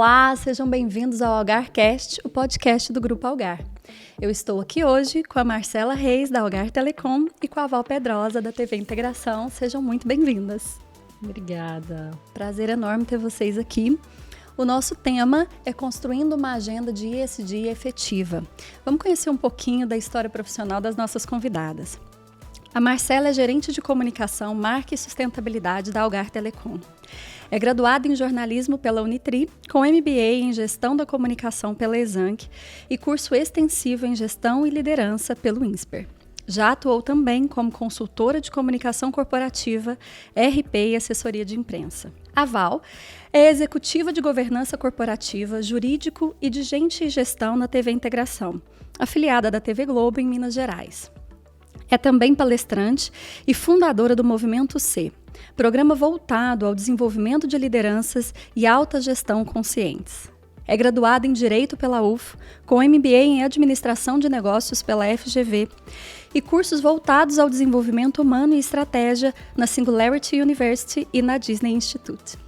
Olá, sejam bem-vindos ao AlgarCast, o podcast do Grupo Algar. Eu estou aqui hoje com a Marcela Reis, da Algar Telecom, e com a Val Pedrosa, da TV Integração. Sejam muito bem-vindas. Obrigada. Prazer enorme ter vocês aqui. O nosso tema é construindo uma agenda de ESG efetiva. Vamos conhecer um pouquinho da história profissional das nossas convidadas. A Marcela é gerente de comunicação, marca e sustentabilidade da Algar Telecom. É graduada em jornalismo pela Unitri, com MBA em gestão da comunicação pela Exanc e curso extensivo em gestão e liderança pelo INSPER. Já atuou também como consultora de comunicação corporativa, RP e assessoria de imprensa. A Val é executiva de governança corporativa, jurídico e de gente e gestão na TV Integração, afiliada da TV Globo em Minas Gerais. É também palestrante e fundadora do Movimento C, programa voltado ao desenvolvimento de lideranças e alta gestão conscientes. É graduada em Direito pela UF, com MBA em Administração de Negócios pela FGV e cursos voltados ao desenvolvimento humano e estratégia na Singularity University e na Disney Institute.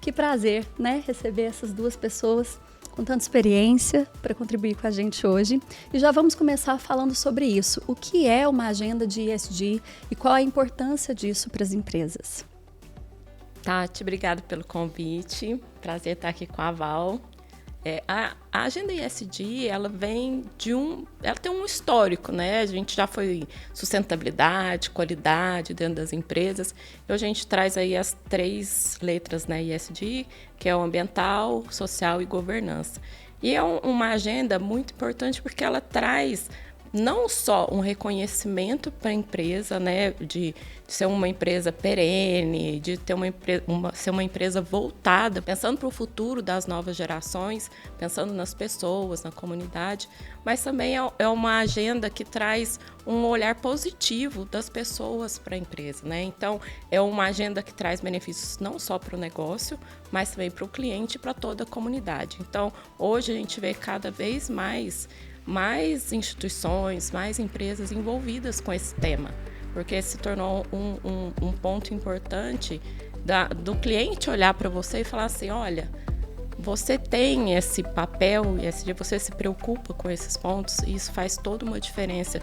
Que prazer, né, receber essas duas pessoas com tanta experiência para contribuir com a gente hoje. E já vamos começar falando sobre isso. O que é uma agenda de ESG e qual a importância disso para as empresas? Tati, obrigada pelo convite. Prazer estar aqui com a Val. A agenda ESG, ela tem um histórico, né? A gente já foi sustentabilidade, qualidade dentro das empresas. E hoje a gente traz aí as 3 letras, né, ESG, que é o ambiental, social e governança. E é uma agenda muito importante porque ela traz não só um reconhecimento para a empresa, né, de ser uma empresa perene, de ter ser uma empresa voltada, pensando para o futuro das novas gerações, pensando nas pessoas, na comunidade, mas também é uma agenda que traz um olhar positivo das pessoas para a empresa, né? Então, é uma agenda que traz benefícios não só para o negócio, mas também para o cliente e para toda a comunidade. Então, hoje a gente vê cada vez mais instituições, mais empresas envolvidas com esse tema, porque se tornou um ponto importante do cliente olhar para você e falar assim, olha, você tem esse papel, você se preocupa com esses pontos, e isso faz toda uma diferença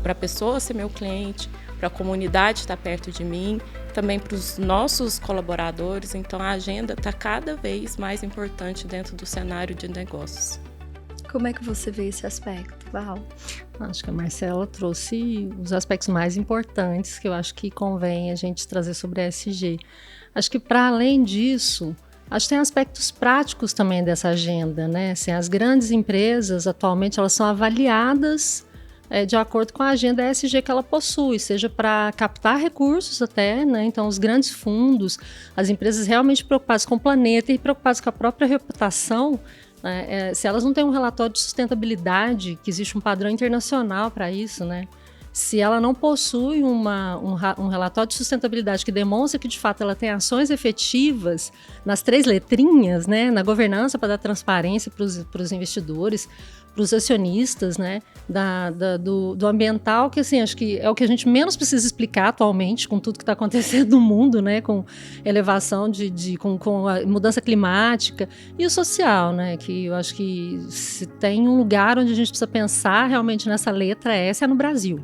para a pessoa ser meu cliente, para a comunidade estar perto de mim, também para os nossos colaboradores. Então a agenda está cada vez mais importante dentro do cenário de negócios. Como é que você vê esse aspecto, Val? Acho que a Marcela trouxe os aspectos mais importantes que eu acho que convém a gente trazer sobre a ESG. Acho que, para além disso, acho que tem aspectos práticos também dessa agenda, né? Assim, as grandes empresas, atualmente, elas são avaliadas de acordo com a agenda ESG que ela possui, seja para captar recursos até, né? Então, os grandes fundos, as empresas realmente preocupadas com o planeta e preocupadas com a própria reputação, se elas não têm um relatório de sustentabilidade, que existe um padrão internacional para isso, né? Se ela não possui um relatório de sustentabilidade que demonstra que, de fato, ela tem ações efetivas nas 3 letrinhas, né? Na governança para dar transparência para os investidores, para os acionistas, né? Do ambiental, que assim, acho que é o que a gente menos precisa explicar atualmente, com tudo que está acontecendo no mundo, né? Com elevação com a mudança climática, e o social, né? Que eu acho que se tem um lugar onde a gente precisa pensar realmente nessa letra S é no Brasil.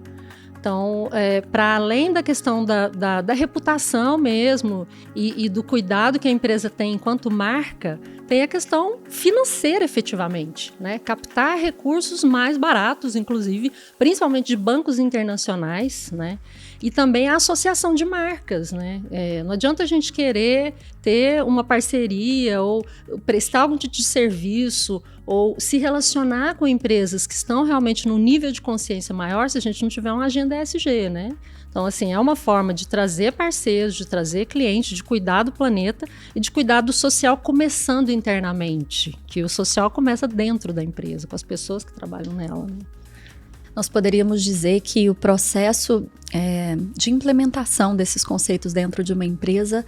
Então, para além da questão da reputação mesmo e do cuidado que a empresa tem enquanto marca, tem a questão financeira efetivamente, né? Captar recursos mais baratos, inclusive, principalmente de bancos internacionais, né? E também a associação de marcas, né? Não adianta a gente querer ter uma parceria ou prestar algum tipo de serviço ou se relacionar com empresas que estão realmente num nível de consciência maior se a gente não tiver uma agenda ESG, né? Então, assim, é uma forma de trazer parceiros, de trazer clientes, de cuidar do planeta e de cuidar do social começando internamente, que o social começa dentro da empresa, com as pessoas que trabalham nela, né? Nós poderíamos dizer que o processo de implementação desses conceitos dentro de uma empresa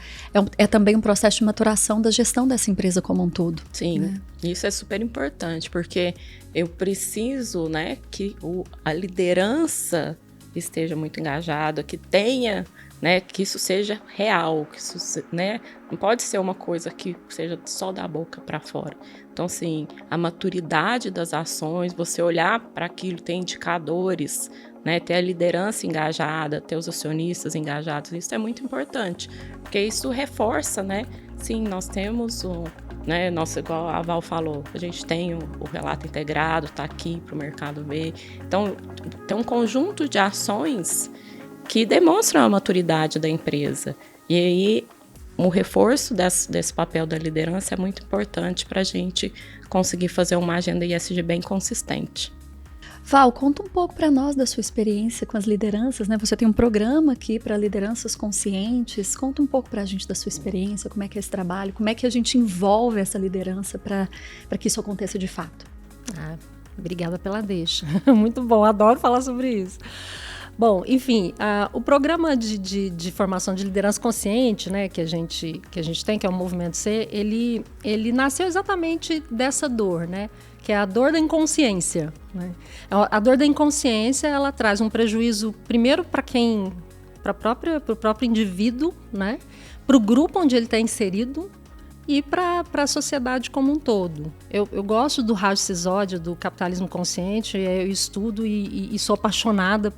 é também um processo de maturação da gestão dessa empresa como um todo. Sim, né? Isso é super importante, porque eu preciso, né, que a liderança esteja muito engajada, que tenha né, que isso seja real, que isso, né, não pode ser uma coisa que seja só da boca para fora. Então, assim, a maturidade das ações, você olhar para aquilo, ter indicadores, né, ter a liderança engajada, ter os acionistas engajados, isso é muito importante, porque isso reforça, né, sim, nós temos né, nossa, igual a Val falou, a gente tem o relato integrado, está aqui para o mercado ver. Então, tem um conjunto de ações que demonstram a maturidade da empresa. E aí, o reforço desse papel da liderança é muito importante para a gente conseguir fazer uma agenda ESG bem consistente. Val, conta um pouco para nós da sua experiência com as lideranças, né? Você tem um programa aqui para lideranças conscientes. Conta um pouco para a gente da sua experiência, como é que é esse trabalho, como é que a gente envolve essa liderança para que isso aconteça de fato. Obrigada pela deixa. Muito bom, adoro falar sobre isso. Bom, enfim, o programa de formação de liderança consciente, né, que a gente tem, que é o Movimento C, ele nasceu exatamente dessa dor, né, que é a dor da inconsciência, né? A dor da inconsciência, ela traz um prejuízo, primeiro, para o próprio indivíduo, né, para o grupo onde ele está inserido, e para a sociedade como um todo. Eu gosto do Raj Sisodia, do capitalismo consciente, eu estudo e sou apaixonada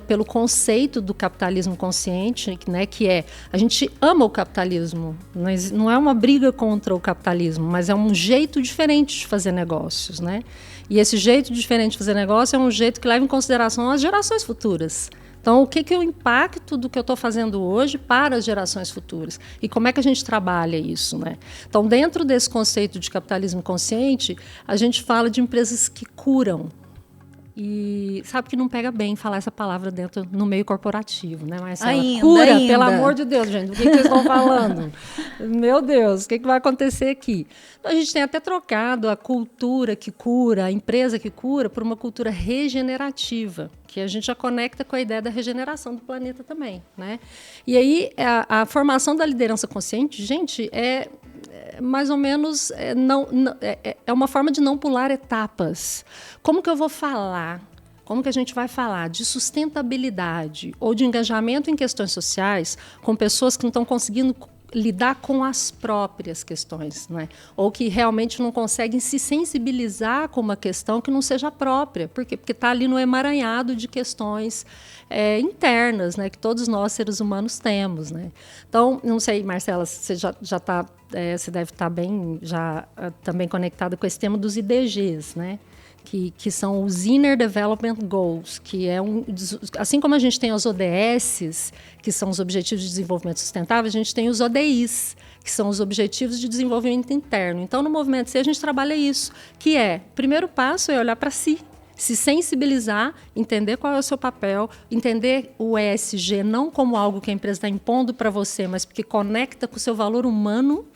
pelo conceito do capitalismo consciente, né, que é, a gente ama o capitalismo, mas não é uma briga contra o capitalismo, mas é um jeito diferente de fazer negócios, né? E esse jeito diferente de fazer negócio é um jeito que leva em consideração as gerações futuras. Então, o que é o impacto do que eu estou fazendo hoje para as gerações futuras? E como é que a gente trabalha isso, né? Então, dentro desse conceito de capitalismo consciente, a gente fala de empresas que curam. E sabe que não pega bem falar essa palavra no meio corporativo, né, Marcela? Cura, pelo amor de Deus, gente. Do que vocês estão falando? Meu Deus, o que vai acontecer aqui? Então, a gente tem até trocado a cultura que cura, a empresa que cura, por uma cultura regenerativa, que a gente já conecta com a ideia da regeneração do planeta também, né? E aí, a formação da liderança consciente, gente, mais ou menos, é uma forma de não pular etapas. Como que eu vou falar? Como que a gente vai falar de sustentabilidade ou de engajamento em questões sociais com pessoas que não estão conseguindo lidar com as próprias questões, né? Ou que realmente não conseguem se sensibilizar com uma questão que não seja própria, porque está ali no emaranhado de questões internas, né? Que todos nós, seres humanos, temos, né? Então, não sei, Marcela, você você deve estar bem já também conectada com esse tema dos IDGs, né? Que são os Inner Development Goals, que assim como a gente tem os ODS, que são os Objetivos de Desenvolvimento Sustentável, a gente tem os ODIs, que são os Objetivos de Desenvolvimento Interno. Então, no Movimento C, a gente trabalha isso, que o primeiro passo é olhar para si, se sensibilizar, entender qual é o seu papel, entender o ESG não como algo que a empresa está impondo para você, mas porque conecta com o seu valor humano,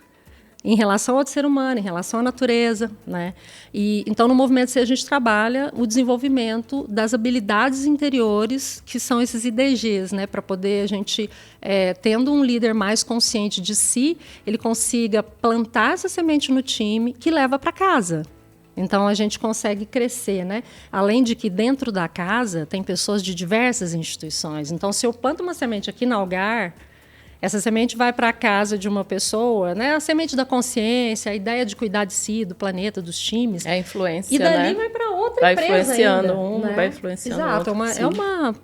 em relação ao ser humano, em relação à natureza, né? E então, no Movimento C, a gente trabalha o desenvolvimento das habilidades interiores, que são esses IDGs, né? Para poder a gente, tendo um líder mais consciente de si, ele consiga plantar essa semente no time que leva para casa. Então, a gente consegue crescer, né? Além de que dentro da casa tem pessoas de diversas instituições. Então, se eu planto uma semente aqui na Algar, essa semente vai para a casa de uma pessoa, né? A semente da consciência, a ideia de cuidar de si, do planeta, dos times. É a influência, e dali, né? Vai para outra empresa influenciando ainda, né? Vai influenciando Exato, outro.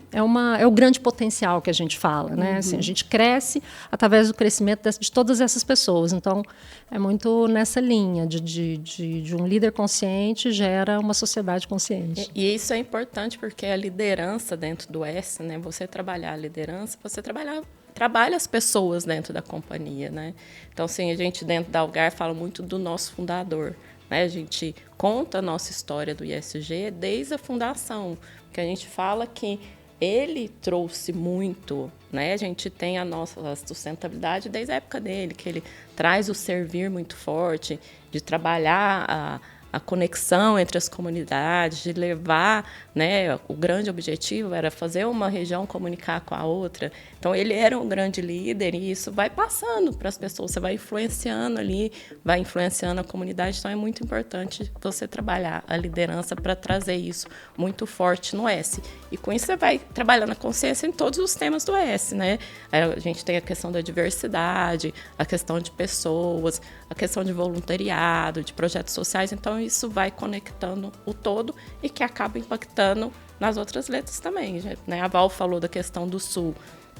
É o grande potencial que a gente fala, né? Assim, a gente cresce através do crescimento de todas essas pessoas. Então, é muito nessa linha de um líder consciente gera uma sociedade consciente. E isso é importante porque a liderança dentro do S, né? Você trabalhar a liderança, você trabalha as pessoas dentro da companhia, né? Então, assim, a gente dentro da Algar fala muito do nosso fundador, né? A gente conta a nossa história do ISG desde a fundação, porque a gente fala que ele trouxe muito, né? A gente tem a nossa sustentabilidade desde a época dele, que ele traz o servir muito forte, de trabalhar a conexão entre as comunidades, de levar, né, o grande objetivo era fazer uma região comunicar com a outra. Então, ele era um grande líder e isso vai passando para as pessoas, você vai influenciando ali, vai influenciando a comunidade. Então, é muito importante você trabalhar a liderança para trazer isso muito forte no S. E com isso, você vai trabalhando a consciência em todos os temas do S, né? A gente tem a questão da diversidade, a questão de pessoas, a questão de voluntariado, de projetos sociais. Então, isso vai conectando o todo e que acaba impactando nas outras letras também, né? A Val falou da questão do Sul,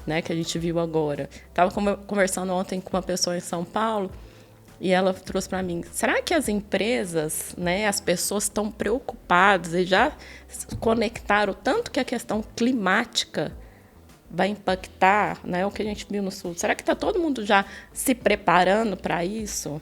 né, que a gente viu agora. Estava conversando ontem com uma pessoa em São Paulo e ela trouxe para mim, será que as empresas, né, as pessoas estão preocupadas e já conectaram tanto que a questão climática vai impactar, né, o que a gente viu no Sul? Será que está todo mundo já se preparando para isso?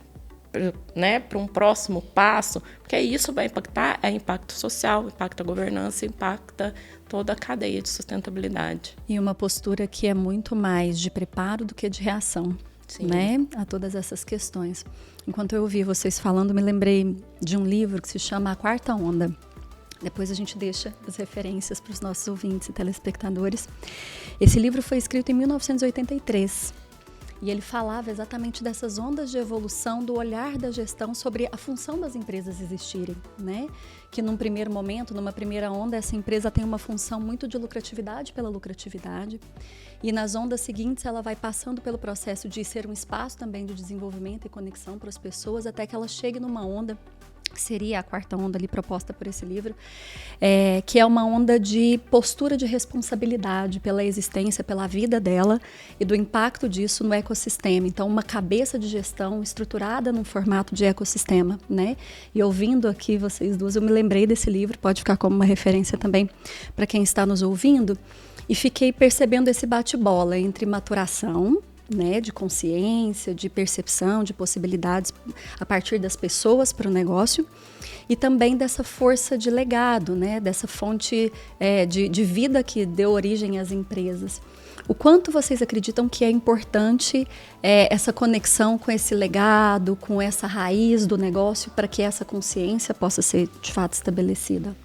Né, para um próximo passo, porque isso vai impactar, é impacto social, impacta a governança, impacta toda a cadeia de sustentabilidade. E uma postura que é muito mais de preparo do que de reação, né, a todas essas questões. Enquanto eu ouvi vocês falando, me lembrei de um livro que se chama A Quarta Onda. Depois a gente deixa as referências para os nossos ouvintes e telespectadores. Esse livro foi escrito em 1983. E ele falava exatamente dessas ondas de evolução do olhar da gestão sobre a função das empresas existirem, né? Que num primeiro momento, numa primeira onda, essa empresa tem uma função muito de lucratividade pela lucratividade. E nas ondas seguintes, ela vai passando pelo processo de ser um espaço também de desenvolvimento e conexão para as pessoas, até que ela chegue numa onda que seria a quarta onda ali proposta por esse livro, que é uma onda de postura de responsabilidade pela existência, pela vida dela e do impacto disso no ecossistema. Então, uma cabeça de gestão estruturada num formato de ecossistema, né? E ouvindo aqui vocês duas, eu me lembrei desse livro, pode ficar como uma referência também para quem está nos ouvindo, e fiquei percebendo esse bate-bola entre maturação, né, de consciência, de percepção, de possibilidades a partir das pessoas para o negócio e também dessa força de legado, né, dessa fonte de vida que deu origem às empresas. O quanto vocês acreditam que é importante essa conexão com esse legado, com essa raiz do negócio para que essa consciência possa ser de fato estabelecida?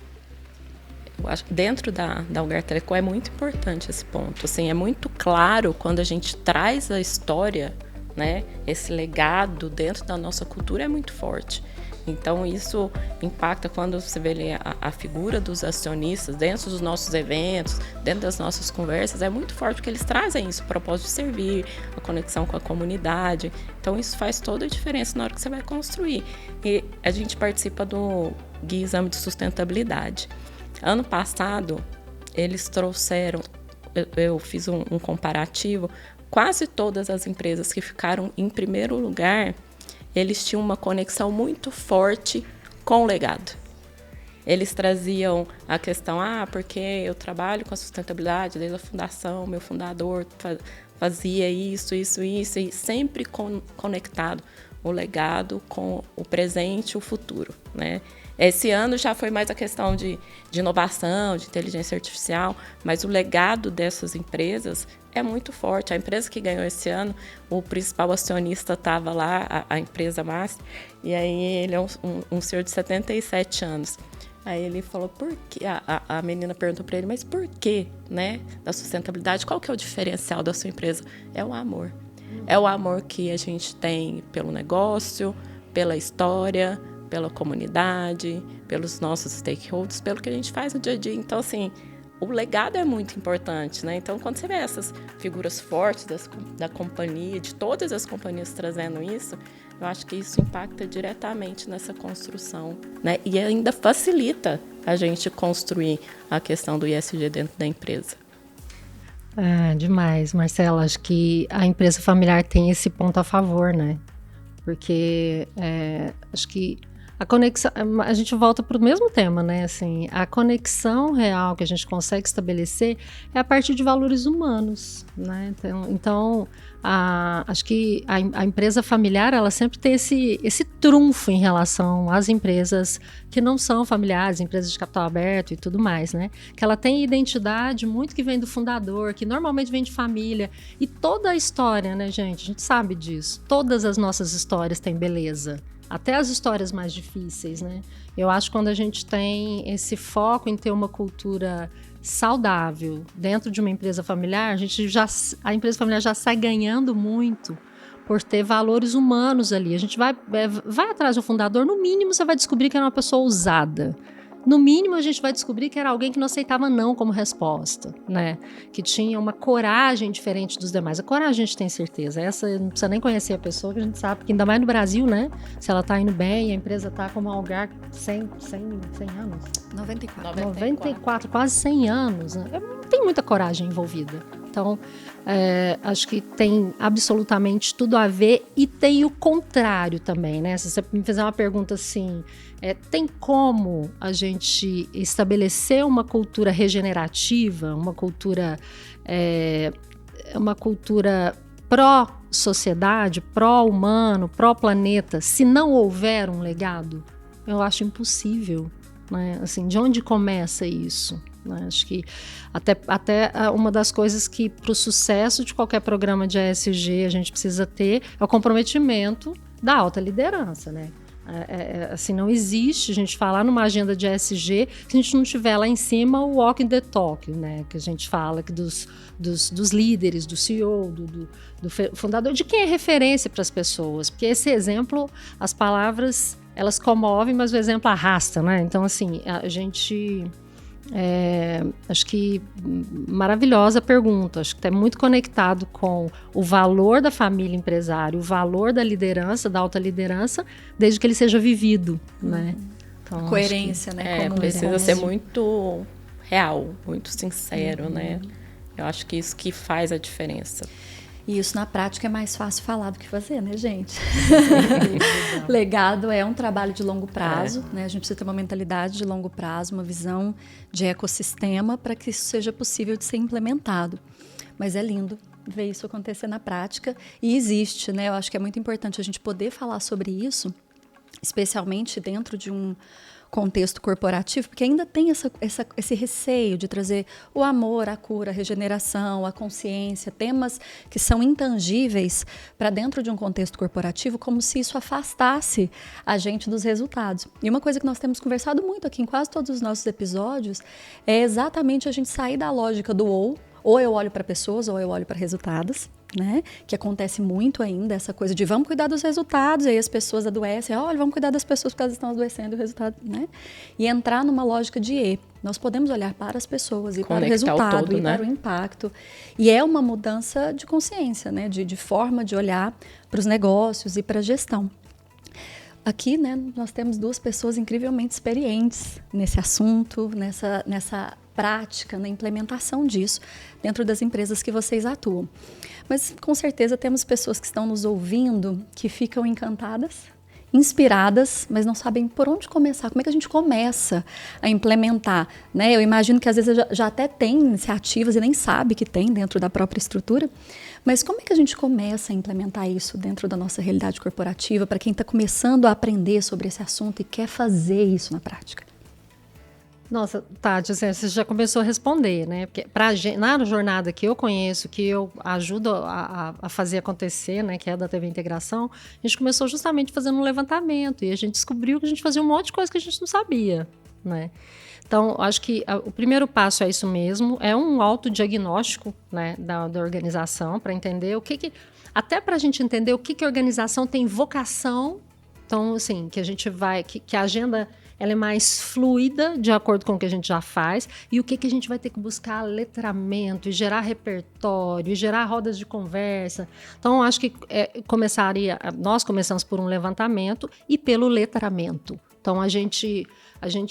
Eu acho que dentro da Algar Telecom é muito importante esse ponto. Assim, é muito claro quando a gente traz a história, né, esse legado dentro da nossa cultura é muito forte. Então, isso impacta quando você vê ali a figura dos acionistas dentro dos nossos eventos, dentro das nossas conversas, é muito forte porque eles trazem isso, o propósito de servir, a conexão com a comunidade. Então, isso faz toda a diferença na hora que você vai construir. E a gente participa do Guia Exame de Sustentabilidade. Ano passado, eles trouxeram, eu fiz um comparativo, quase todas as empresas que ficaram em primeiro lugar, eles tinham uma conexão muito forte com o legado. Eles traziam a questão, porque eu trabalho com a sustentabilidade desde a fundação, meu fundador fazia isso, e sempre conectado o legado com o presente e o futuro, né? Esse ano já foi mais a questão de inovação, de inteligência artificial, mas o legado dessas empresas é muito forte. A empresa que ganhou esse ano, o principal acionista estava lá, a empresa Master, e aí ele é um senhor de 77 anos. Aí ele falou, por quê? A menina perguntou para ele, mas por quê, né, da sustentabilidade? Qual que é o diferencial da sua empresa? É o amor. É o amor que a gente tem pelo negócio, pela história, pela comunidade, pelos nossos stakeholders, pelo que a gente faz no dia a dia. Então, assim, o legado é muito importante, né? Então, quando você vê essas figuras fortes da companhia, de todas as companhias trazendo isso, eu acho que isso impacta diretamente nessa construção, né? E ainda facilita a gente construir a questão do ESG dentro da empresa. Demais, Marcela. Acho que a empresa familiar tem esse ponto a favor, né? Porque acho que a conexão, a gente volta para o mesmo tema, né? Assim, a conexão real que a gente consegue estabelecer é a partir de valores humanos, né? Então acho que a empresa familiar, ela sempre tem esse trunfo em relação às empresas que não são familiares, empresas de capital aberto e tudo mais, né? Que ela tem identidade muito que vem do fundador, que normalmente vem de família. E toda a história, né, gente? A gente sabe disso. Todas as nossas histórias têm beleza. até as histórias mais difíceis, né? Eu acho que quando a gente tem esse foco em ter uma cultura saudável dentro de uma empresa familiar, a empresa familiar já sai ganhando muito por ter valores humanos ali. A gente vai atrás do fundador, no mínimo você vai descobrir que era uma pessoa ousada. No mínimo, a gente vai descobrir que era alguém que não aceitava não como resposta, né? Que tinha uma coragem diferente dos demais. A coragem a gente tem certeza. Essa não precisa nem conhecer a pessoa, que a gente sabe que ainda mais no Brasil, né? Se ela tá indo bem, a empresa tá como um lugar 100 anos. 94, quase 100 anos. Né? Não tem muita coragem envolvida. Então, acho que tem absolutamente tudo a ver e tem o contrário também, né? Se você me fizer uma pergunta assim, tem como a gente estabelecer uma cultura regenerativa, uma cultura pró-sociedade, pró-humano, pró-planeta, se não houver um legado? Eu acho impossível, né? Assim, de onde começa isso? Acho que até uma das coisas que para o sucesso de qualquer programa de ESG a gente precisa ter é o comprometimento da alta liderança, né? Assim, não existe a gente falar numa agenda de ESG se a gente não tiver lá em cima o walking the talk, né? Que a gente fala que dos líderes, do CEO, do fundador, de quem é referência para as pessoas, porque esse exemplo, as palavras, elas comovem, mas o exemplo arrasta, né? Então, assim, a gente... acho que maravilhosa pergunta, acho que está muito conectado com o valor da família empresária, o valor da liderança, da alta liderança, desde que ele seja vivido, né? Então, coerência, né? Precisa ser muito real, muito sincero, né? Eu acho que isso que faz a diferença. E isso na prática é mais fácil falar do que fazer, né, gente? Legado é um trabalho de longo prazo, né? A gente precisa ter uma mentalidade de longo prazo, uma visão de ecossistema para que isso seja possível de ser implementado. Mas é lindo ver isso acontecer na prática e existe, né? Eu acho que é muito importante a gente poder falar sobre isso, especialmente dentro de um contexto corporativo, porque ainda tem esse receio de trazer o amor, a cura, a regeneração, a consciência, temas que são intangíveis para dentro de um contexto corporativo, como se isso afastasse a gente dos resultados. E uma coisa que nós temos conversado muito aqui em quase todos os nossos episódios é exatamente a gente sair da lógica do ou eu olho para pessoas ou eu olho para resultados, né? Que acontece muito ainda, essa coisa de vamos cuidar dos resultados, e aí as pessoas adoecem, olha, vamos cuidar das pessoas porque elas estão adoecendo, o resultado, né? E entrar numa lógica de E. Nós podemos olhar para as pessoas e para o resultado, todo, e para o impacto. E é uma mudança de consciência, né? De forma de olhar para os negócios e para a gestão. Aqui, né, nós temos duas pessoas incrivelmente experientes nesse assunto, nessa prática, na implementação disso dentro das empresas que vocês atuam. Mas, com certeza, temos pessoas que estão nos ouvindo que ficam encantadas, inspiradas, mas não sabem por onde começar. Como é que a gente começa a implementar? Né? Eu imagino que, às vezes, já até tem iniciativas e nem sabe que tem dentro da própria estrutura. Mas como é que a gente começa a implementar isso dentro da nossa realidade corporativa para quem está começando a aprender sobre esse assunto e quer fazer isso na prática? Nossa, Tati, você já começou a responder, né? Porque na jornada que eu conheço, que eu ajudo a fazer acontecer, né? Que é da TV Integração, a gente começou justamente fazendo um levantamento e a gente descobriu que a gente fazia um monte de coisa que a gente não sabia, né? Então, acho que o primeiro passo é isso mesmo, é um autodiagnóstico, né, da organização, para entender até para a gente entender o que a organização tem vocação. Então, assim, que a gente que a agenda ela é mais fluida de acordo com o que a gente já faz e o que a gente vai ter que buscar letramento e gerar repertório e gerar rodas de conversa. Então, acho que nós começamos por um levantamento e pelo letramento. Então, a gente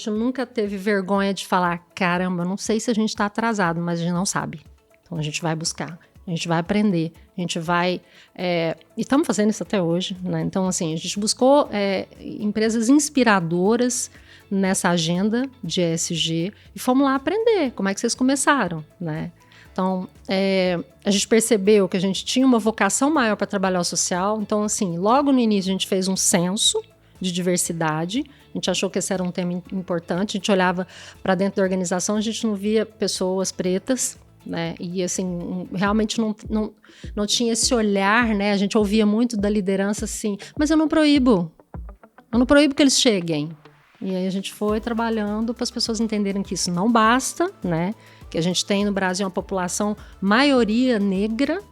nunca teve vergonha de falar, caramba, não sei se a gente está atrasado, mas a gente não sabe. Então, a gente vai buscar, a gente vai aprender, a gente vai... e estamos fazendo isso até hoje, né? Então, assim, a gente buscou empresas inspiradoras nessa agenda de ESG e fomos lá aprender como é que vocês começaram, né? Então, a gente percebeu que a gente tinha uma vocação maior para trabalhar o social. Então, assim, logo no início a gente fez um censo de diversidade. A gente achou que esse era um tema importante. A gente olhava para dentro da organização, a gente não via pessoas pretas, né? E assim, realmente não tinha esse olhar, né? A gente ouvia muito da liderança assim, mas eu não proíbo. Eu não proíbo que eles cheguem. E aí a gente foi trabalhando para as pessoas entenderem que isso não basta, né? Que a gente tem no Brasil uma população maioria negra.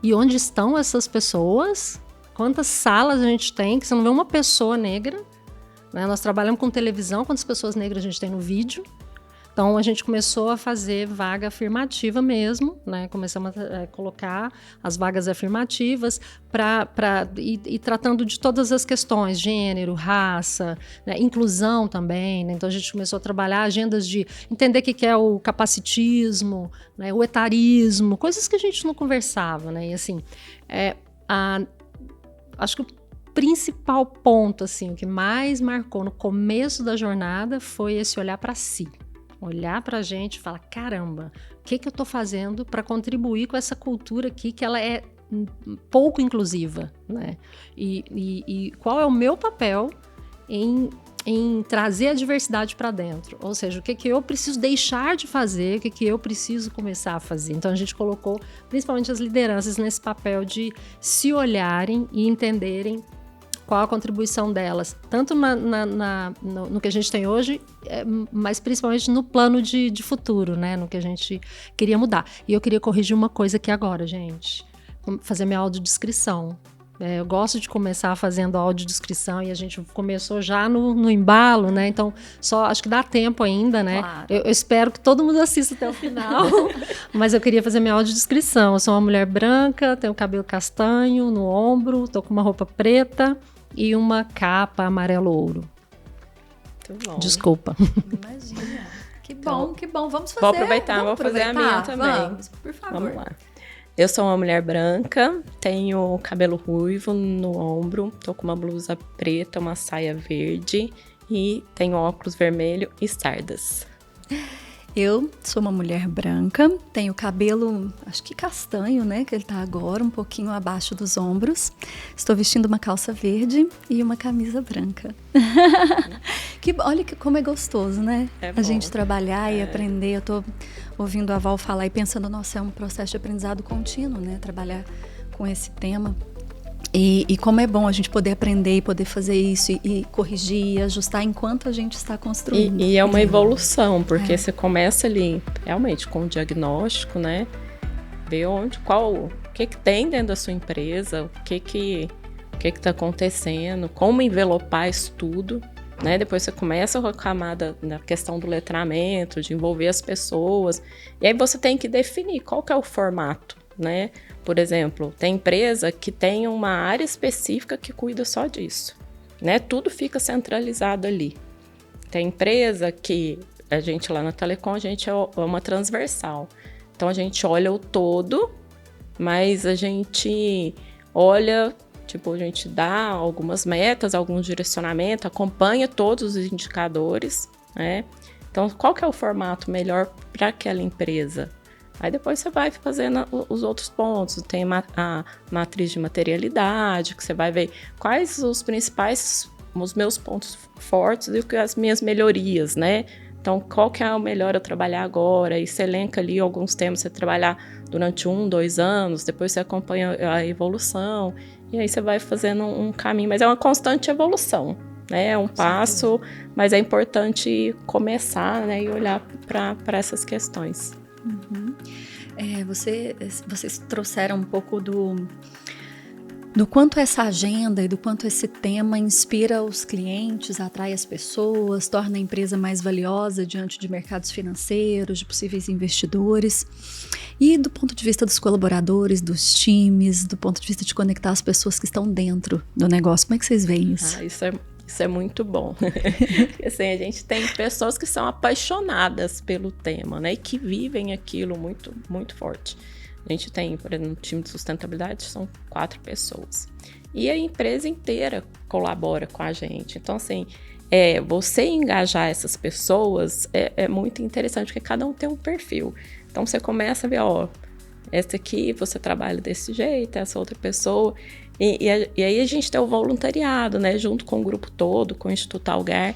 E onde estão essas pessoas? Quantas salas a gente tem que você não vê uma pessoa negra? Né? Nós trabalhamos com televisão, quantas pessoas negras a gente tem no vídeo? Então, a gente começou a fazer vaga afirmativa mesmo, né? Começamos a colocar as vagas afirmativas e tratando de todas as questões, gênero, raça, né? Inclusão também, né? Então, a gente começou a trabalhar agendas de entender o que é o capacitismo, né? O etarismo, coisas que a gente não conversava, né? E assim, acho que o principal ponto, assim, o que mais marcou no começo da jornada foi esse olhar para si. Olhar para a gente e falar, caramba, o que eu estou fazendo para contribuir com essa cultura aqui que ela é pouco inclusiva, né? E qual é o meu papel em trazer a diversidade para dentro? Ou seja, o que eu preciso deixar de fazer, o que eu preciso começar a fazer? Então, a gente colocou principalmente as lideranças nesse papel de se olharem e entenderem qual a contribuição delas, tanto no que a gente tem hoje, mas principalmente no plano de futuro, né? No que a gente queria mudar. E eu queria corrigir uma coisa aqui agora, gente. Fazer minha audiodescrição. Eu gosto de começar fazendo audiodescrição e a gente começou já no embalo, né? Então, acho que dá tempo ainda, né? Claro. Eu espero que todo mundo assista até o final. Mas eu queria fazer minha audiodescrição. Eu sou uma mulher branca, tenho cabelo castanho no ombro, tô com uma roupa preta e uma capa amarelo-ouro. Muito bom. Desculpa. Imagina. Que bom, que bom. Vamos fazer. Vou aproveitar, vou fazer a minha também. Vamos, por favor. Vamos lá. Eu sou uma mulher branca, tenho cabelo ruivo no ombro, tô com uma blusa preta, uma saia verde e tenho óculos vermelho e sardas. Eu sou uma mulher branca, tenho cabelo, acho que castanho, né? Que ele tá agora, um pouquinho abaixo dos ombros. Estou vestindo uma calça verde e uma camisa branca. Olha como é gostoso, né? A gente trabalhar e aprender. Eu tô ouvindo a Val falar e pensando, nossa, é um processo de aprendizado contínuo, né? Trabalhar com esse tema. E como é bom a gente poder aprender e poder fazer isso e corrigir e ajustar enquanto a gente está construindo. E é uma evolução, porque você começa ali realmente com o diagnóstico, né? Ver o que tem dentro da sua empresa, o que está acontecendo, como envelopar isso tudo, né? Depois você começa com a camada na questão do letramento, de envolver as pessoas, e aí você tem que definir qual que é o formato, né? Por exemplo, tem empresa que tem uma área específica que cuida só disso, né? Tudo fica centralizado ali. Tem empresa que a gente lá na Telecom, a gente é uma transversal. Então, a gente olha o todo, mas a gente olha, a gente dá algumas metas, alguns direcionamentos, acompanha todos os indicadores, né? Então, qual que é o formato melhor para aquela empresa? Aí depois você vai fazendo os outros pontos. Tem a matriz de materialidade, que você vai ver quais os meus pontos fortes e as minhas melhorias, né? Então, qual que é o melhor eu trabalhar agora? E você elenca ali alguns temas, você trabalhar durante 1, 2 anos, depois você acompanha a evolução, e aí você vai fazendo um caminho. Mas é uma constante evolução, né? É um passo, mas é importante começar, né? E olhar para essas questões. Uhum. Vocês trouxeram um pouco do quanto essa agenda e do quanto esse tema inspira os clientes, atrai as pessoas, torna a empresa mais valiosa diante de mercados financeiros, de possíveis investidores. E do ponto de vista dos colaboradores, dos times, do ponto de vista de conectar as pessoas que estão dentro do negócio, como é que vocês veem isso? Isso é muito bom. Assim, a gente tem pessoas que são apaixonadas pelo tema, né? E que vivem aquilo muito, muito forte. A gente tem, por exemplo, no time de sustentabilidade, são 4 pessoas. E a empresa inteira colabora com a gente. Então, assim, você engajar essas pessoas é muito interessante, porque cada um tem um perfil. Então, você começa a ver, essa aqui você trabalha desse jeito, essa outra pessoa... E aí a gente tem o voluntariado, né, junto com o grupo todo, com o Instituto Algar,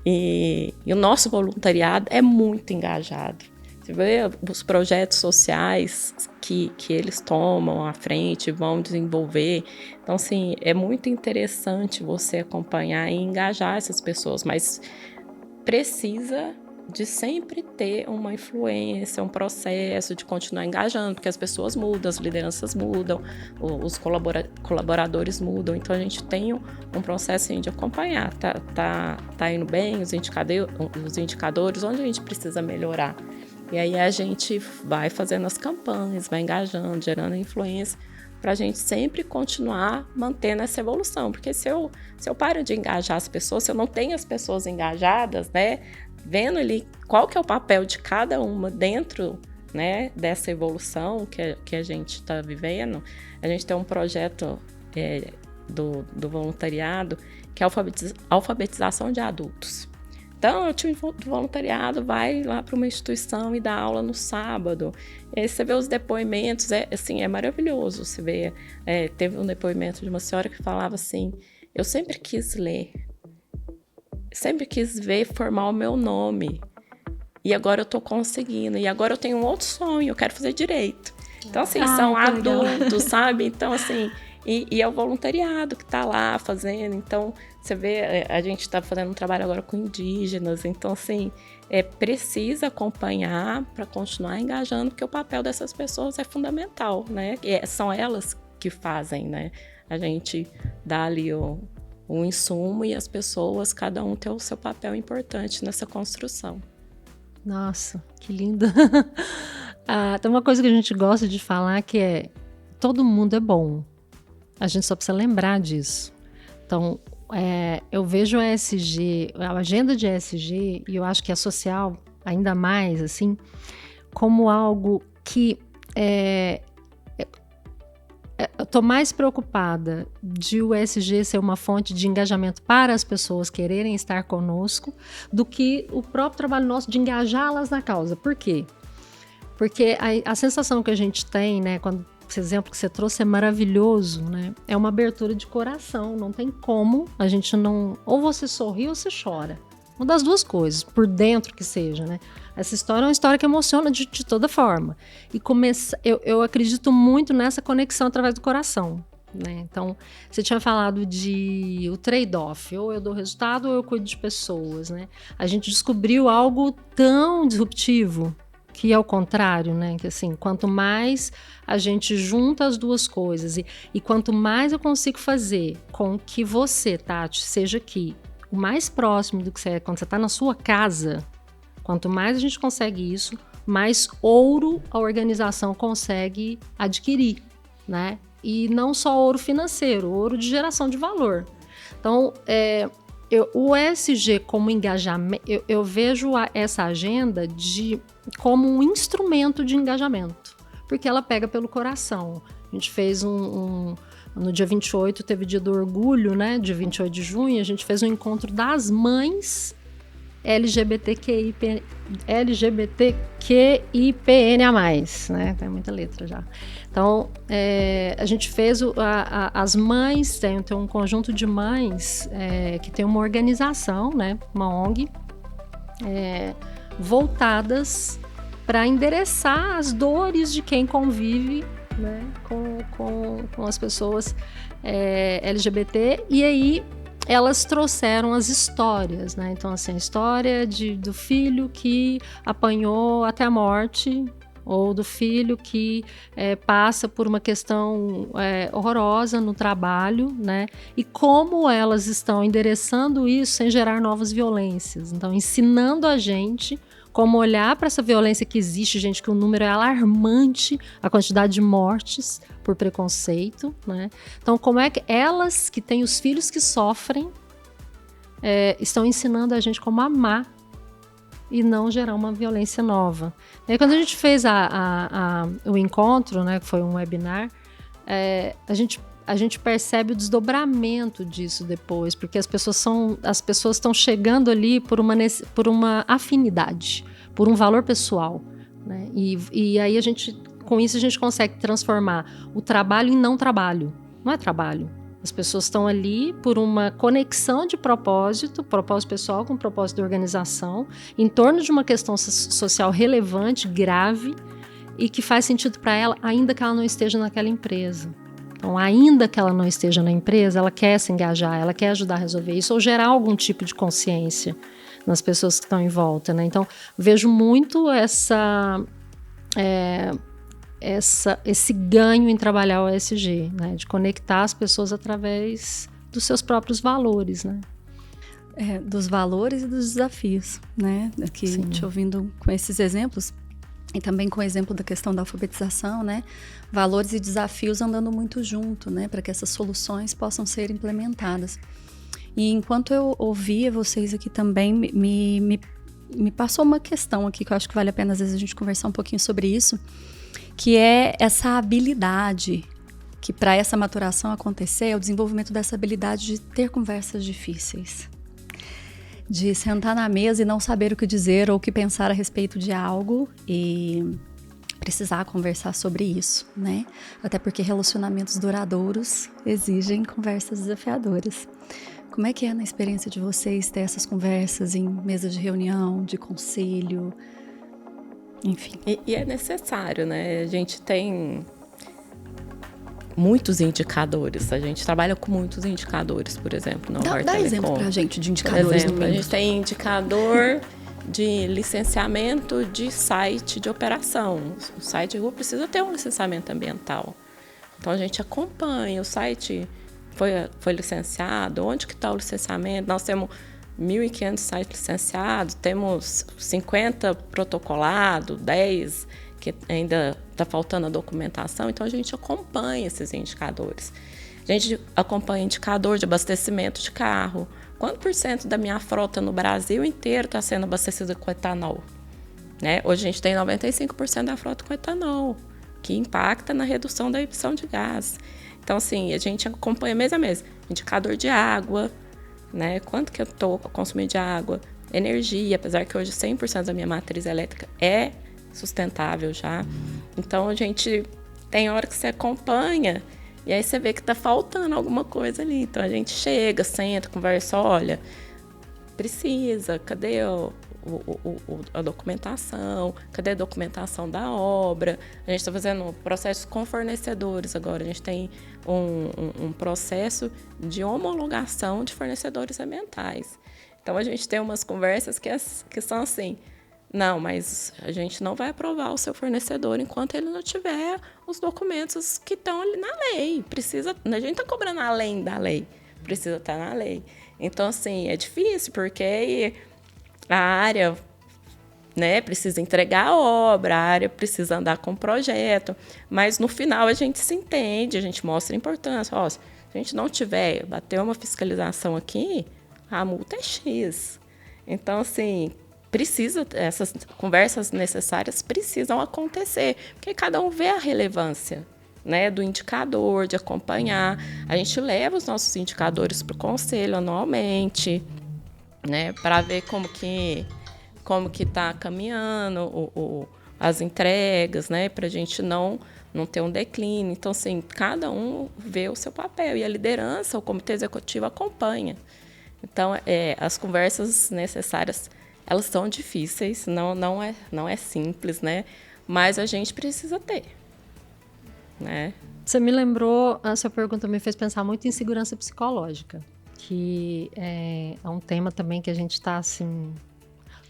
e o nosso voluntariado é muito engajado. Você vê os projetos sociais que eles tomam à frente, vão desenvolver. Então, assim, é muito interessante você acompanhar e engajar essas pessoas, mas precisa de sempre ter uma influência, um processo de continuar engajando, porque as pessoas mudam, as lideranças mudam, os colaboradores mudam, então a gente tem um processo de acompanhar, tá indo bem os indicadores, onde a gente precisa melhorar. E aí a gente vai fazendo as campanhas, vai engajando, gerando influência, para a gente sempre continuar mantendo essa evolução, porque se eu paro de engajar as pessoas, se eu não tenho as pessoas engajadas, né, vendo ali qual que é o papel de cada uma dentro, né, dessa evolução que a gente está vivendo. A gente tem um projeto do voluntariado que é a alfabetização de adultos. Então, o time do voluntariado vai lá para uma instituição e dá aula no sábado. E aí você vê os depoimentos, assim, é maravilhoso. Você vê, teve um depoimento de uma senhora que falava assim: eu sempre quis ler, sempre quis ver formar o meu nome. E agora eu estou conseguindo. E agora eu tenho um outro sonho, eu quero fazer direito. Então, assim, são adultos, sabe? Então, assim, e é o voluntariado que está lá fazendo. Então, você vê, a gente está fazendo um trabalho agora com indígenas. Então, assim, precisa acompanhar para continuar engajando, porque o papel dessas pessoas é fundamental, né? São elas que fazem, né? A gente dá ali o insumo e as pessoas, cada um tem o seu papel importante nessa construção. Nossa, que lindo. Tem uma coisa que a gente gosta de falar que é: todo mundo é bom. A gente só precisa lembrar disso. Então, eu vejo a agenda de ESG, e eu acho que a social ainda mais, assim, como algo que eu estou mais preocupada de o ESG ser uma fonte de engajamento para as pessoas quererem estar conosco do que o próprio trabalho nosso de engajá-las na causa. Por quê? Porque a sensação que a gente tem, né, quando esse exemplo que você trouxe é maravilhoso, né? É uma abertura de coração, não tem como a gente não... Ou você sorri ou você chora. Uma das duas coisas, por dentro que seja, né? Essa história é uma história que emociona de toda forma. E eu acredito muito nessa conexão através do coração, né? Então, você tinha falado o trade-off, ou eu dou resultado ou eu cuido de pessoas, né? A gente descobriu algo tão disruptivo, que é o contrário, né? Que assim, quanto mais a gente junta as duas coisas e quanto mais eu consigo fazer com que você, Tati, seja aqui o mais próximo do que você é quando você está na sua casa, quanto mais a gente consegue isso, mais ouro a organização consegue adquirir, né? E não só ouro financeiro, ouro de geração de valor. Então, o ESG como engajamento, eu vejo essa agenda como um instrumento de engajamento, porque ela pega pelo coração. A gente fez no dia 28, teve dia do orgulho, né? Dia 28 de junho, a gente fez um encontro das mães LGBTQIPNA+, né? Tem muita letra já. Então, a gente fez as mães, tem um conjunto de mães que tem uma organização, né? Uma ONG, voltadas para endereçar as dores de quem convive, né, com as pessoas LGBT, e aí elas trouxeram as histórias, né? Então, assim, a história do filho que apanhou até a morte, ou do filho que passa por uma questão horrorosa no trabalho, né? E como elas estão endereçando isso sem gerar novas violências. Então, ensinando a gente como olhar para essa violência que existe, gente, que o número é alarmante, a quantidade de mortes por preconceito, né? Então, como é que elas, que têm os filhos que sofrem, estão ensinando a gente como amar e não gerar uma violência nova. E aí, quando a gente fez o encontro, né, que foi um webinar, a gente percebe o desdobramento disso depois, porque as pessoas estão chegando ali por uma afinidade, por um valor pessoal, né? E aí com isso a gente consegue transformar o trabalho em não trabalho. Não é trabalho, As pessoas estão ali por uma conexão de propósito pessoal com propósito de organização, em torno de uma questão social relevante, grave, e que faz sentido para ela, ainda que ela não esteja naquela empresa. Então, ainda que ela não esteja na empresa, ela quer se engajar, ela quer ajudar a resolver isso, ou gerar algum tipo de consciência nas pessoas que estão em volta, né? Então, vejo muito esse ganho em trabalhar o ESG, né? De conectar as pessoas através dos seus próprios valores, né? Dos valores e dos desafios, né? Aqui, te ouvindo com esses exemplos, e também com o exemplo da questão da alfabetização, né? Valores e desafios andando muito junto, né? Para que essas soluções possam ser implementadas. E enquanto eu ouvia vocês aqui também, me passou uma questão aqui que eu acho que vale a pena às vezes a gente conversar um pouquinho sobre isso, que é essa habilidade, que para essa maturação acontecer, é o desenvolvimento dessa habilidade de ter conversas difíceis. De sentar na mesa e não saber o que dizer ou o que pensar a respeito de algo e precisar conversar sobre isso, né? Até porque relacionamentos duradouros exigem conversas desafiadoras. Como é que é na experiência de vocês ter essas conversas em mesa de reunião, de conselho, enfim? E é necessário, né? A gente tem muitos indicadores. A gente trabalha com muitos indicadores, por exemplo, no Horta Dá exemplo pra gente de indicadores. Por exemplo, a gente tem indicador de licenciamento de site de operação. O site precisa ter um licenciamento ambiental. Então, a gente acompanha o site foi licenciado, onde que está o licenciamento. Nós temos 1.500 sites licenciados, temos 50 protocolados, 10 que ainda está faltando a documentação, então a gente acompanha esses indicadores. A gente acompanha indicador de abastecimento de carro. Quanto por cento da minha frota no Brasil inteiro está sendo abastecida com etanol? Né? Hoje a gente tem 95% da frota com etanol, que impacta na redução da emissão de gás. Então, assim, a gente acompanha mês a mês. Indicador de água, né? Quanto que eu estou consumindo de água? Energia, apesar que hoje 100% da minha matriz elétrica é sustentável já. Então, a gente tem hora que você acompanha e aí você vê que está faltando alguma coisa ali. Então, a gente chega, senta, conversa, olha, precisa, cadê a documentação, cadê a documentação da obra? A gente está fazendo processos com fornecedores agora. A gente tem um processo de homologação de fornecedores ambientais. Então, a gente tem umas conversas que são assim, não, mas a gente não vai aprovar o seu fornecedor enquanto ele não tiver os documentos que estão ali na lei. Precisa, a gente está cobrando além da lei, precisa estar na lei. Então, assim, é difícil, porque a área, né, precisa entregar a obra, a área precisa andar com o projeto, mas no final a gente se entende, a gente mostra a importância. Ó, se a gente não tiver, bater uma fiscalização aqui, a multa é X. Então, assim, essas conversas necessárias precisam acontecer, porque cada um vê a relevância, né, do indicador, de acompanhar. A gente leva os nossos indicadores para o conselho anualmente, né, para ver como que está caminhando as entregas, né, para a gente não ter um declínio. Então, assim, cada um vê o seu papel e a liderança, o comitê executivo acompanha. Então, as conversas necessárias, elas são difíceis, não é simples, né, mas a gente precisa ter, né. Você me lembrou, a sua pergunta me fez pensar muito em segurança psicológica, que é um tema também que a gente está, assim,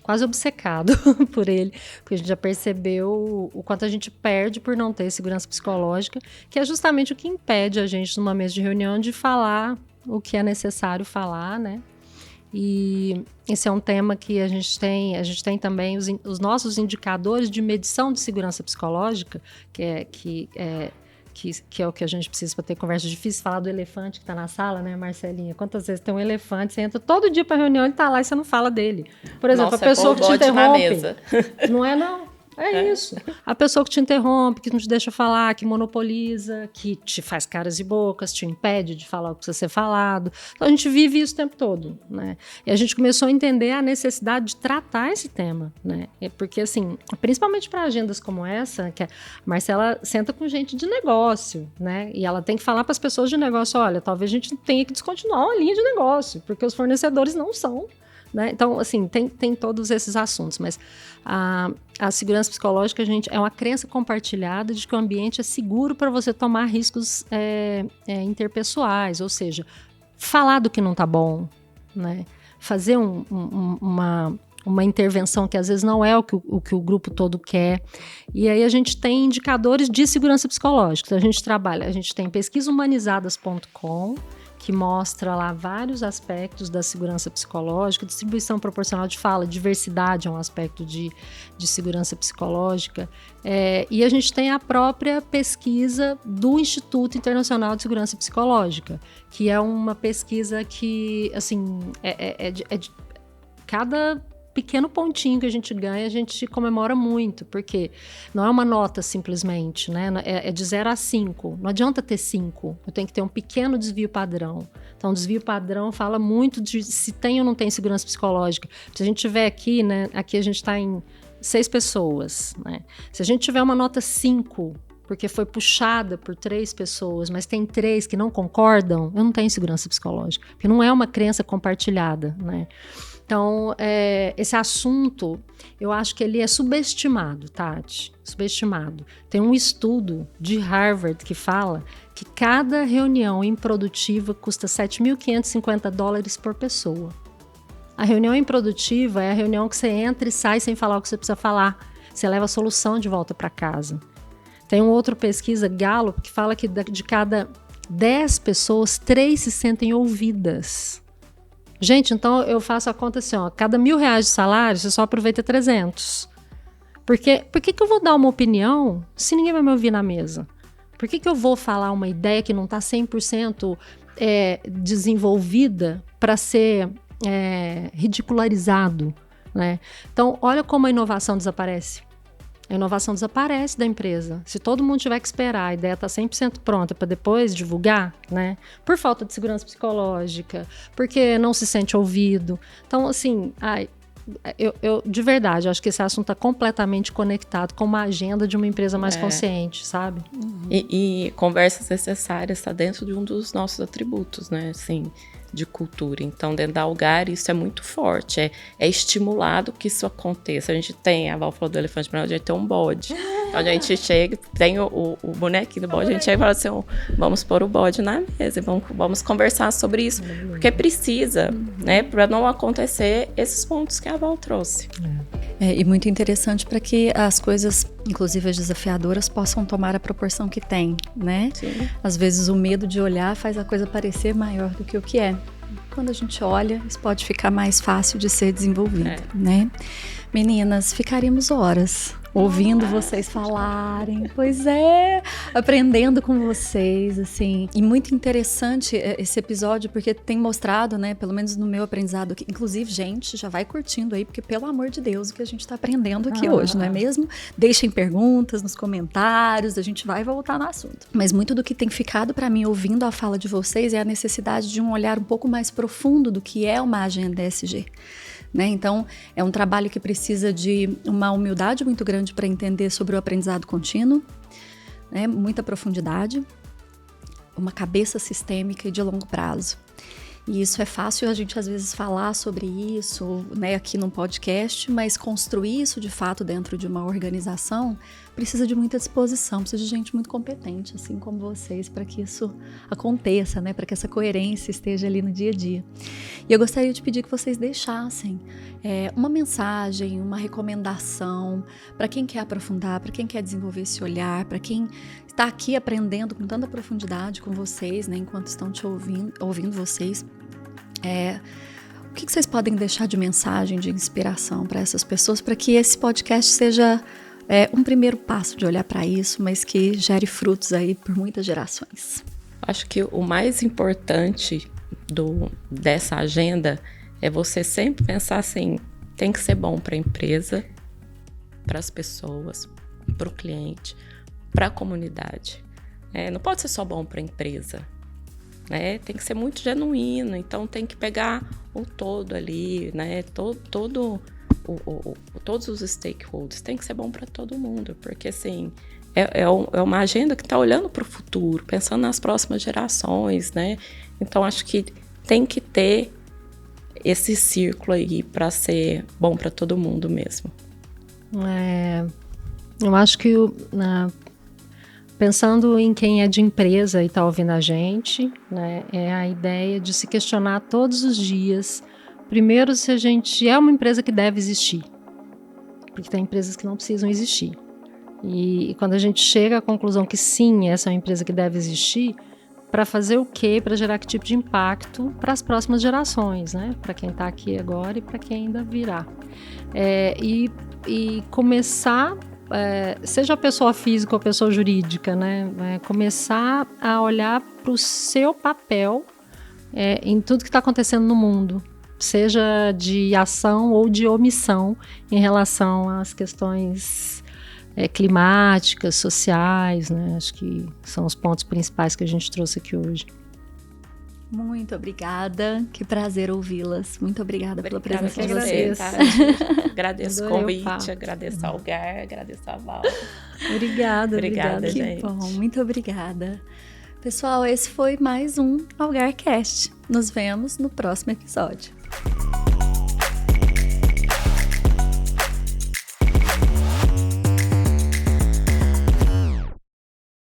quase obcecado por ele, porque a gente já percebeu o quanto a gente perde por não ter segurança psicológica, que é justamente o que impede a gente, numa mesa de reunião, de falar o que é necessário falar, né? E esse é um tema que a gente tem também os nossos indicadores de medição de segurança psicológica, que é o que a gente precisa para ter conversa difícil. Falar do elefante que está na sala, né, Marcelinha? Quantas vezes tem um elefante, você entra todo dia para reunião, ele está lá e você não fala dele. Por exemplo, a pessoa que te interrompe. Na mesa. Não é, não. É isso. A pessoa que te interrompe, que não te deixa falar, que monopoliza, que te faz caras e bocas, te impede de falar o que precisa ser falado. Então a gente vive isso o tempo todo, né? E a gente começou a entender a necessidade de tratar esse tema, né? Porque, assim, principalmente para agendas como essa, que a Marcela senta com gente de negócio, né? E ela tem que falar para as pessoas de negócio, olha, talvez a gente tenha que descontinuar uma linha de negócio, porque os fornecedores não são, né? Então, assim, tem todos esses assuntos, mas a segurança psicológica, gente, é uma crença compartilhada de que o ambiente é seguro para você tomar riscos interpessoais, ou seja, falar do que não está bom, né? Fazer uma intervenção que às vezes não é o que o grupo todo quer. E aí a gente tem indicadores de segurança psicológica. Então a gente tem pesquisahumanizadas.com, que mostra lá vários aspectos da segurança psicológica, distribuição proporcional de fala, diversidade é um aspecto de segurança psicológica, e a gente tem a própria pesquisa do Instituto Internacional de Segurança Psicológica, que é uma pesquisa que, assim, de cada pequeno pontinho que a gente ganha, a gente comemora muito, porque não é uma nota simplesmente, né? É de 0 a 5. Não adianta ter 5, eu tenho que ter um pequeno desvio padrão. Então, o desvio padrão fala muito de se tem ou não tem segurança psicológica. Se a gente tiver aqui, né? Aqui a gente está em 6 pessoas, né? Se a gente tiver uma nota 5, porque foi puxada por 3 pessoas, mas tem 3 que não concordam, eu não tenho segurança psicológica, porque não é uma crença compartilhada, né? Então, esse assunto, eu acho que ele é subestimado, Tati, subestimado. Tem um estudo de Harvard que fala que cada reunião improdutiva custa $7.550 por pessoa. A reunião improdutiva é a reunião que você entra e sai sem falar o que você precisa falar. Você leva a solução de volta para casa. Tem uma outra pesquisa, Gallup, que fala que de cada 10 pessoas, 3 se sentem ouvidas. Gente, então eu faço a conta assim, ó, cada R$1.000 de salário, você só aproveita 300. Por que eu vou dar uma opinião se ninguém vai me ouvir na mesa? Por que eu vou falar uma ideia que não está 100% desenvolvida para ser ridicularizado, né? Então, olha como a inovação desaparece. A inovação desaparece da empresa. Se todo mundo tiver que esperar, a ideia está 100% pronta para depois divulgar, né? Por falta de segurança psicológica, porque não se sente ouvido. Então, assim, eu de verdade, acho que esse assunto está completamente conectado com uma agenda de uma empresa mais consciente, sabe? Uhum. E conversas necessárias está dentro de um dos nossos atributos, né? Assim, de cultura. Então, dentro da Algar, isso é muito forte. É estimulado que isso aconteça. A gente tem, a Val falou do elefante branco, a gente tem um bode. Então, a gente chega, tem o bonequinho do bode, a gente chega e fala assim, vamos pôr o bode na mesa, vamos conversar sobre isso. Porque precisa, né? Para não acontecer esses pontos que a Val trouxe. E muito interessante para que as coisas, inclusive as desafiadoras, possam tomar a proporção que tem, né? Sim. Às vezes o medo de olhar faz a coisa parecer maior do que o que é. Quando a gente olha, isso pode ficar mais fácil de ser desenvolvido, né? Meninas, ficaríamos horas ouvindo vocês falarem, pois aprendendo com vocês, assim. E muito interessante esse episódio, porque tem mostrado, né, pelo menos no meu aprendizado aqui, inclusive, gente, já vai curtindo aí, porque pelo amor de Deus, o que a gente tá aprendendo aqui hoje, não é mesmo? Deixem perguntas nos comentários, a gente vai voltar no assunto. Mas muito do que tem ficado para mim ouvindo a fala de vocês é a necessidade de um olhar um pouco mais profundo do que é uma agenda ESG. Né? Então, é um trabalho que precisa de uma humildade muito grande para entender sobre o aprendizado contínuo, né? Muita profundidade, uma cabeça sistêmica e de longo prazo. E isso é fácil a gente, às vezes, falar sobre isso, né, aqui no podcast, mas construir isso, de fato, dentro de uma organização precisa de muita disposição, precisa de gente muito competente, assim como vocês, para que isso aconteça, né, para que essa coerência esteja ali no dia a dia. E eu gostaria de pedir que vocês deixassem uma mensagem, uma recomendação para quem quer aprofundar, para quem quer desenvolver esse olhar, para quem está aqui aprendendo com tanta profundidade com vocês, né, enquanto estão te ouvindo vocês. O que vocês podem deixar de mensagem, de inspiração para essas pessoas, para que esse podcast seja um primeiro passo de olhar para isso, mas que gere frutos aí por muitas gerações? Acho que o mais importante dessa agenda é você sempre pensar assim, tem que ser bom para a empresa, para as pessoas, para o cliente, para a comunidade. Não pode ser só bom para a empresa, né? Tem que ser muito genuíno, então tem que pegar o todo ali, né? Todos os stakeholders, tem que ser bom para todo mundo, porque assim, é uma agenda que está olhando para o futuro, pensando nas próximas gerações, né? Então acho que tem que ter esse círculo aí para ser bom para todo mundo mesmo. Eu acho que pensando em quem é de empresa e está ouvindo a gente, né, é a ideia de se questionar todos os dias, primeiro, se a gente é uma empresa que deve existir, porque tem empresas que não precisam existir. E quando a gente chega à conclusão que sim, essa é uma empresa que deve existir, para fazer o quê? Para gerar que tipo de impacto para as próximas gerações, né? Para quem está aqui agora e para quem ainda virá. E começar, seja a pessoa física ou a pessoa jurídica, né? Começar a olhar para o seu papel em tudo que está acontecendo no mundo, seja de ação ou de omissão em relação às questões climáticas, sociais, né? Acho que são os pontos principais que a gente trouxe aqui hoje. Muito obrigada, que prazer ouvi-las. Muito obrigada pela presença de vocês. Agradeço o convite, agradeço ao Algar, agradeço a Val. Obrigada, gente. Que bom, muito obrigada. Pessoal, esse foi mais um AlgarCast. Nos vemos no próximo episódio.